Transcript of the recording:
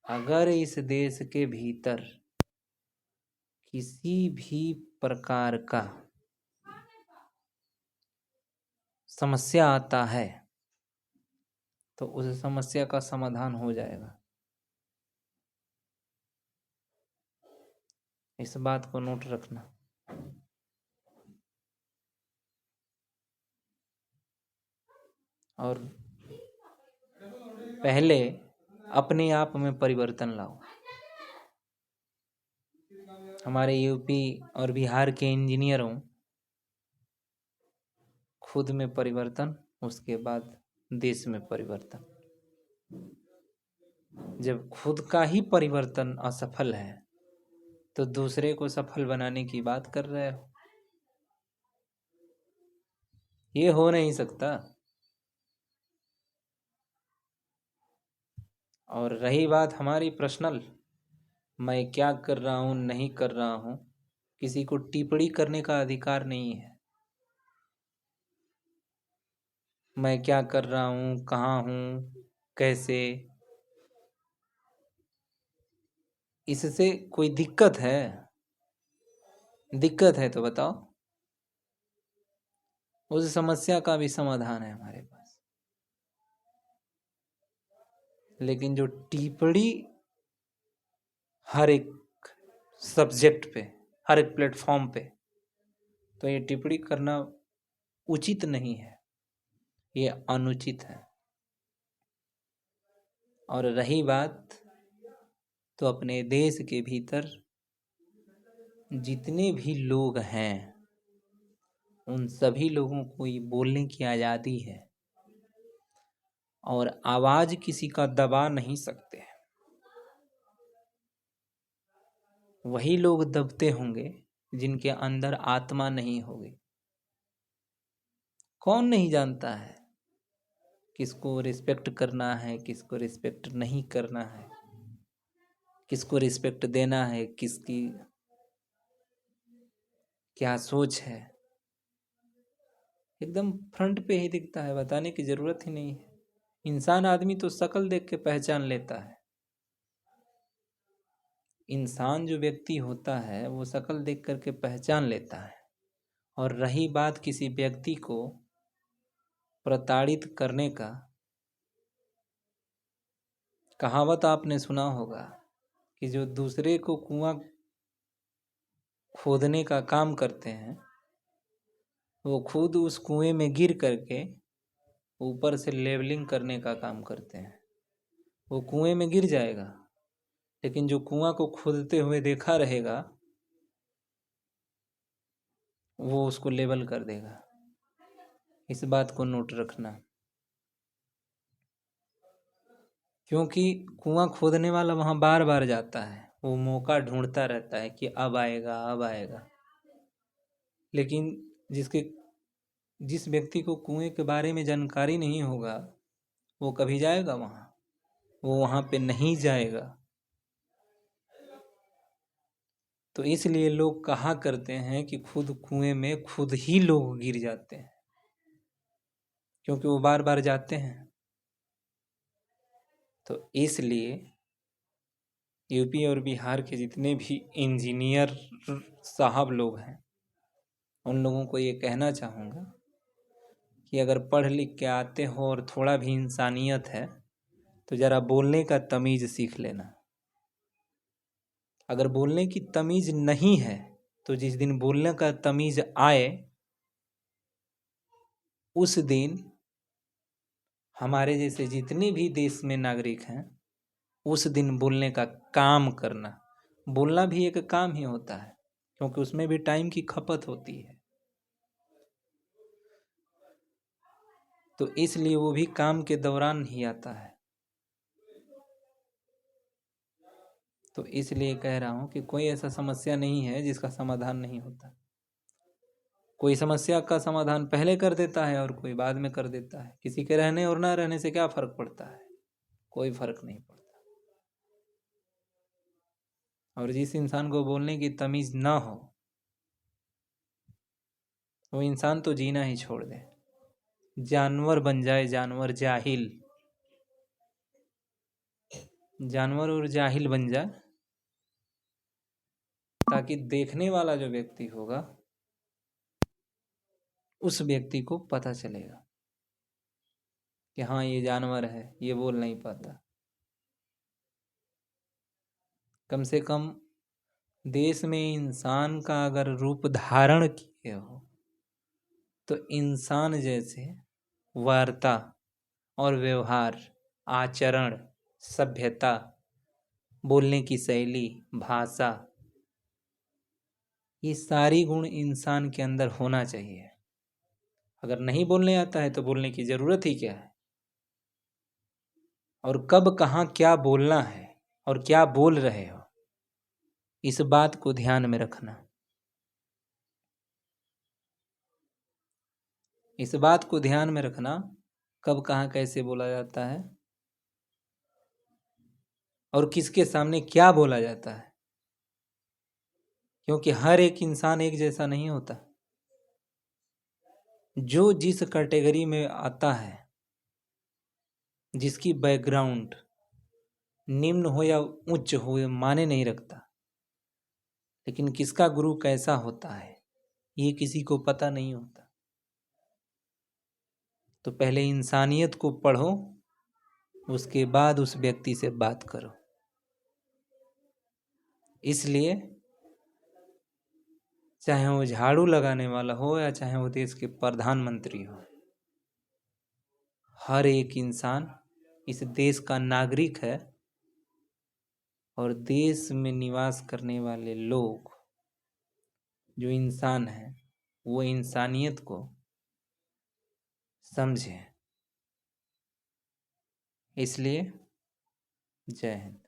अगर इस देश के भीतर किसी भी प्रकार का समस्या आता है तो उस समस्या का समाधान हो जाएगा। इस बात को नोट रखना। और पहले अपने आप में परिवर्तन लाओ। हमारे यूपी और बिहार के इंजीनियरों खुद में परिवर्तन, उसके बाद देश में परिवर्तन। जब खुद का ही परिवर्तन असफल है तो दूसरे को सफल बनाने की बात कर रहे हो। ये हो नहीं सकता। और रही बात हमारी पर्सनल, मैं क्या कर रहा हूँ नहीं कर रहा हूँ, किसी को टिप्पणी करने का अधिकार नहीं है। मैं क्या कर रहा हूँ, कहाँ हूँ, कैसे, इससे कोई दिक्कत है? दिक्कत है तो बताओ। उस समस्या का भी समाधान है हमारे पास। लेकिन जो टिप्पणी हर एक सब्जेक्ट पे, हर एक प्लेटफॉर्म पे, तो ये टिप्पणी करना उचित नहीं है, ये अनुचित है। और रही बात, तो अपने देश के भीतर जितने भी लोग हैं उन सभी लोगों को ये बोलने की आज़ादी है और आवाज किसी का दबा नहीं सकते। वही लोग दबते होंगे जिनके अंदर आत्मा नहीं होगी। कौन नहीं जानता है किसको रिस्पेक्ट करना है, किसको रिस्पेक्ट नहीं करना है, किसको रिस्पेक्ट देना है, किसकी क्या सोच है। एकदम फ्रंट पे ही दिखता है, बताने की जरूरत ही नहीं है। इंसान आदमी तो शक्ल देख के पहचान लेता है। इंसान जो व्यक्ति होता है वो शक्ल देख करके पहचान लेता है। और रही बात किसी व्यक्ति को प्रताड़ित करने का, कहावत आपने सुना होगा कि जो दूसरे को कुआं खोदने का काम करते हैं वो खुद उस कुएं में गिर करके ऊपर से लेवलिंग करने का काम करते हैं। वो कुएं में गिर जाएगा, लेकिन जो कुआं को खोदते हुए देखा रहेगा वो उसको लेवल कर देगा। इस बात को नोट रखना। क्योंकि कुआं खोदने वाला वहां बार बार जाता है, वो मौका ढूंढता रहता है कि अब आएगा अब आएगा। लेकिन जिस व्यक्ति को कुएं के बारे में जानकारी नहीं होगा वो कभी जाएगा वहां? वो वहां पे नहीं जाएगा। तो इसलिए लोग कहा करते हैं कि खुद कुएं में खुद ही लोग गिर जाते हैं, क्योंकि वो बार बार जाते हैं। तो इसलिए यूपी और बिहार के जितने भी इंजीनियर साहब लोग हैं उन लोगों को ये कहना चाहूँगा कि अगर पढ़ लिख के आते हो और थोड़ा भी इंसानियत है तो ज़रा बोलने का तमीज़ सीख लेना। अगर बोलने की तमीज़ नहीं है तो जिस दिन बोलने का तमीज़ आए उस दिन हमारे जैसे जितने भी देश में नागरिक हैं उस दिन बोलने का काम करना। बोलना भी एक काम ही होता है, क्योंकि उसमें भी टाइम की खपत होती है। तो इसलिए वो भी काम के दौरान ही आता है। तो इसलिए कह रहा हूँ कि कोई ऐसा समस्या नहीं है जिसका समाधान नहीं होता। कोई समस्या का समाधान पहले कर देता है और कोई बाद में कर देता है। किसी के रहने और ना रहने से क्या फर्क पड़ता है? कोई फर्क नहीं पड़ता। और जिस इंसान को बोलने की तमीज ना हो वो इंसान तो जीना ही छोड़ दे, जानवर बन जाए, जानवर, जाहिल। जानवर और जाहिल बन जाए, ताकि देखने वाला जो व्यक्ति होगा उस व्यक्ति को पता चलेगा कि हाँ ये जानवर है, ये बोल नहीं पाता। कम से कम देश में इंसान का अगर रूप धारण किए हो तो इंसान जैसे वार्ता और व्यवहार, आचरण, सभ्यता, बोलने की शैली, भाषा, ये सारी गुण इंसान के अंदर होना चाहिए। अगर नहीं बोलने आता है तो बोलने की जरूरत ही क्या है? और कब कहाँ क्या बोलना है और क्या बोल रहे हो, इस बात को ध्यान में रखना। इस बात को ध्यान में रखना, कब कहाँ कैसे बोला जाता है और किसके सामने क्या बोला जाता है, क्योंकि हर एक इंसान एक जैसा नहीं होता। जो जिस कैटेगरी में आता है, जिसकी बैकग्राउंड निम्न हो या उच्च हो ये माने नहीं रखता, लेकिन किसका गुरु कैसा होता है ये किसी को पता नहीं होता। तो पहले इंसानियत को पढ़ो, उसके बाद उस व्यक्ति से बात करो। इसलिए चाहे वो झाड़ू लगाने वाला हो या चाहे वो देश के प्रधानमंत्री हो, हर एक इंसान इस देश का नागरिक है। और देश में निवास करने वाले लोग जो इंसान हैं वो इंसानियत को समझें। इसलिए जय हिंद।